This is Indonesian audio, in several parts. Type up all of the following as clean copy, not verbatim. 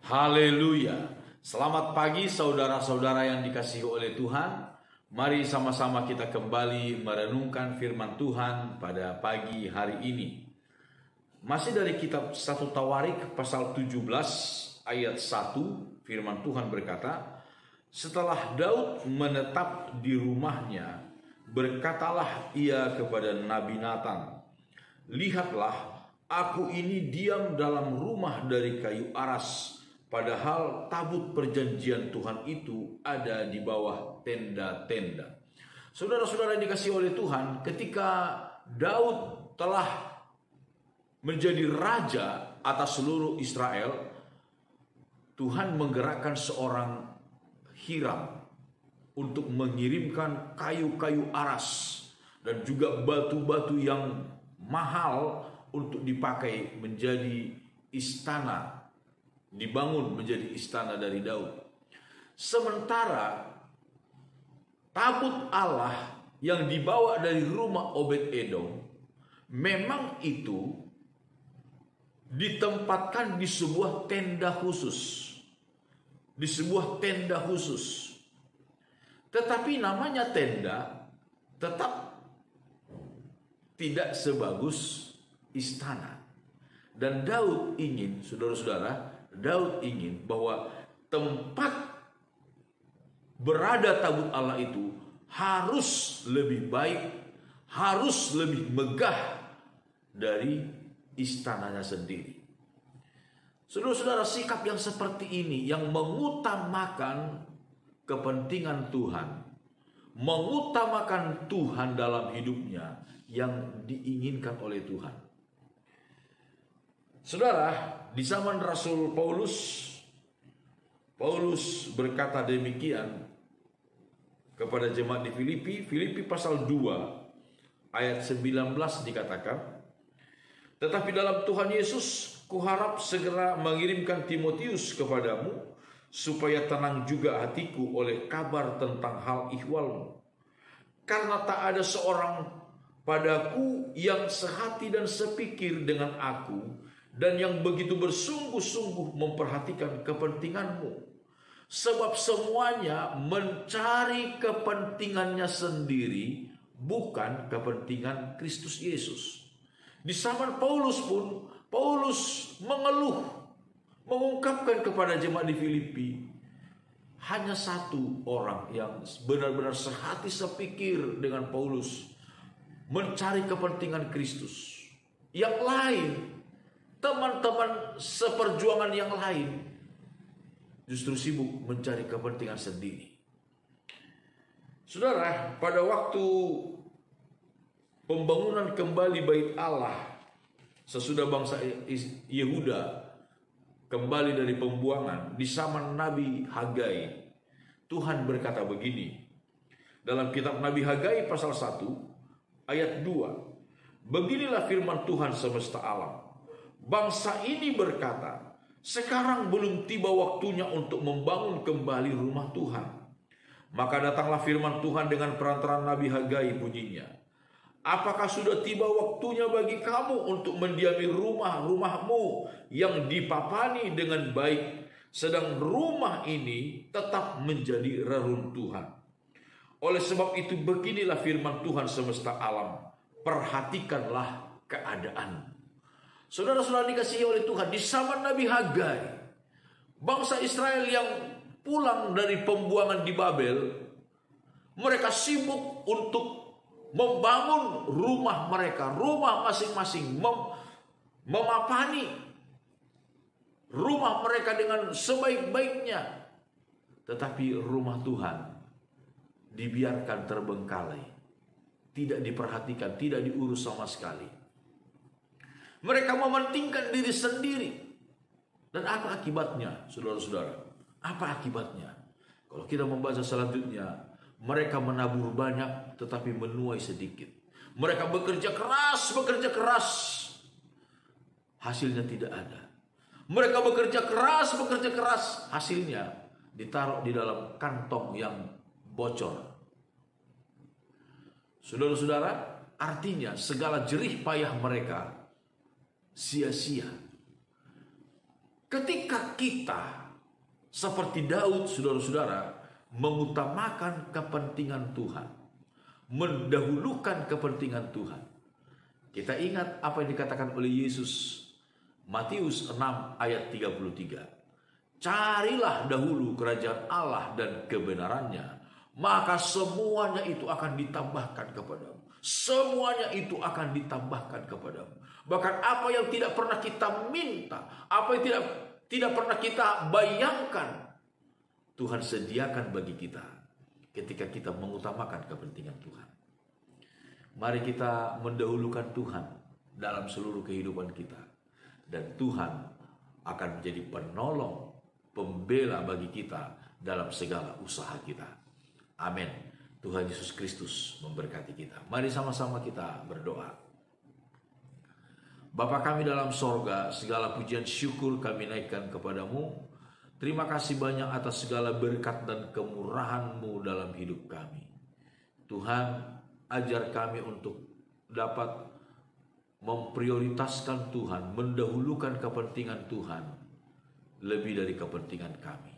Haleluya. Selamat pagi saudara-saudara yang dikasihi oleh Tuhan. Mari sama-sama kita kembali merenungkan firman Tuhan pada pagi hari ini. Masih dari kitab 1 Tawarik pasal 17 ayat 1, firman Tuhan berkata, setelah Daud menetap di rumahnya, berkatalah ia kepada Nabi Nathan, lihatlah, aku ini diam dalam rumah dari kayu aras, padahal tabut perjanjian Tuhan itu ada di bawah tenda-tenda. Saudara-saudara yang dikasihi oleh Tuhan, ketika Daud telah menjadi raja atas seluruh Israel, Tuhan menggerakkan seorang Hiram untuk mengirimkan kayu-kayu aras dan juga batu-batu yang mahal untuk dipakai menjadi istana, dibangun menjadi istana dari Daud. Sementara tabut Allah yang dibawa dari rumah Obed-Edom memang itu ditempatkan di sebuah tenda khusus. Di sebuah tenda khusus. Tetapi namanya tenda tetap tidak sebagus istana. Dan Daud ingin, saudara-saudara, Daud ingin bahwa tempat berada tabut Allah itu harus lebih baik, harus lebih megah dari istananya sendiri. Saudara-saudara, sikap yang seperti ini yang mengutamakan kepentingan Tuhan, mengutamakan Tuhan dalam hidupnya yang diinginkan oleh Tuhan. Saudara, di zaman Rasul Paulus berkata demikian kepada jemaat di Filipi pasal 2 ayat 19 dikatakan, tetapi dalam Tuhan Yesus kuharap segera mengirimkan Timotius kepadamu, supaya tenang juga hatiku oleh kabar tentang hal ihwalmu. Karena tak ada seorang padaku yang sehati dan sepikir dengan aku, dan yang begitu bersungguh-sungguh memperhatikan kepentinganmu. Sebab semuanya mencari kepentingannya sendiri, bukan kepentingan Kristus Yesus. Di zaman Paulus pun, Paulus mengeluh, mengungkapkan kepada jemaat di Filipi, hanya satu orang yang benar-benar sehati sepikir dengan Paulus, mencari kepentingan Kristus. Yang lain, teman-teman seperjuangan yang lain, justru sibuk mencari kepentingan sendiri. Saudara, pada waktu pembangunan kembali bait Allah, sesudah bangsa Yehuda kembali dari pembuangan di zaman Nabi Hagai, Tuhan berkata begini dalam kitab Nabi Hagai pasal 1 ayat 2, beginilah firman Tuhan semesta alam, bangsa ini berkata, sekarang belum tiba waktunya untuk membangun kembali rumah Tuhan. Maka datanglah firman Tuhan dengan perantaraan Nabi Hagai bunyinya, apakah sudah tiba waktunya bagi kamu untuk mendiami rumah-rumahmu yang dipapani dengan baik, sedang rumah ini tetap menjadi reruntuhan. Oleh sebab itu beginilah firman Tuhan semesta alam, perhatikanlah keadaan. Saudara-saudara dikasihi oleh Tuhan, di zaman Nabi Hagai, bangsa Israel yang pulang dari pembuangan di Babel, mereka sibuk untuk membangun rumah mereka, rumah masing-masing, memapani rumah mereka dengan sebaik-baiknya. Tetapi rumah Tuhan dibiarkan terbengkalai, tidak diperhatikan, tidak diurus sama sekali. Mereka mementingkan diri sendiri. Dan apa akibatnya, saudara-saudara? Apa akibatnya? Kalau kita membaca selanjutnya, mereka menabur banyak tetapi menuai sedikit. Mereka bekerja keras, hasilnya tidak ada. Mereka bekerja keras, hasilnya ditaruh di dalam kantong yang bocor. Saudara-saudara, artinya segala jerih payah mereka sia-sia. Ketika kita seperti Daud, saudara-saudara, mengutamakan kepentingan Tuhan, mendahulukan kepentingan Tuhan. Kita ingat apa yang dikatakan oleh Yesus, Matius 6 ayat 33. Carilah dahulu kerajaan Allah dan kebenarannya, maka semuanya itu akan ditambahkan kepadamu. Semuanya itu akan ditambahkan kepadamu. Bahkan apa yang tidak pernah kita minta, apa yang tidak pernah kita bayangkan, Tuhan sediakan bagi kita ketika kita mengutamakan kepentingan Tuhan. Mari kita mendahulukan Tuhan dalam seluruh kehidupan kita. Dan Tuhan akan menjadi penolong, pembela bagi kita dalam segala usaha kita. Amin. Tuhan Yesus Kristus memberkati kita. Mari sama-sama kita berdoa. Bapa kami dalam sorga, segala pujian syukur kami naikkan kepadamu. Terima kasih banyak atas segala berkat dan kemurahan-Mu dalam hidup kami. Tuhan, ajar kami untuk dapat memprioritaskan Tuhan, mendahulukan kepentingan Tuhan lebih dari kepentingan kami.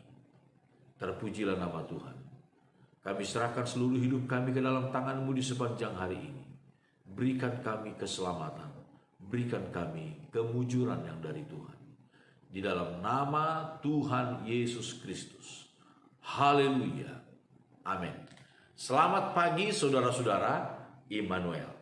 Terpujilah nama Tuhan. Kami serahkan seluruh hidup kami ke dalam tangan-Mu di sepanjang hari ini. Berikan kami keselamatan, berikan kami kemujuran yang dari Tuhan. Di dalam nama Tuhan Yesus Kristus. Haleluya. Amin. Selamat pagi saudara-saudara Immanuel.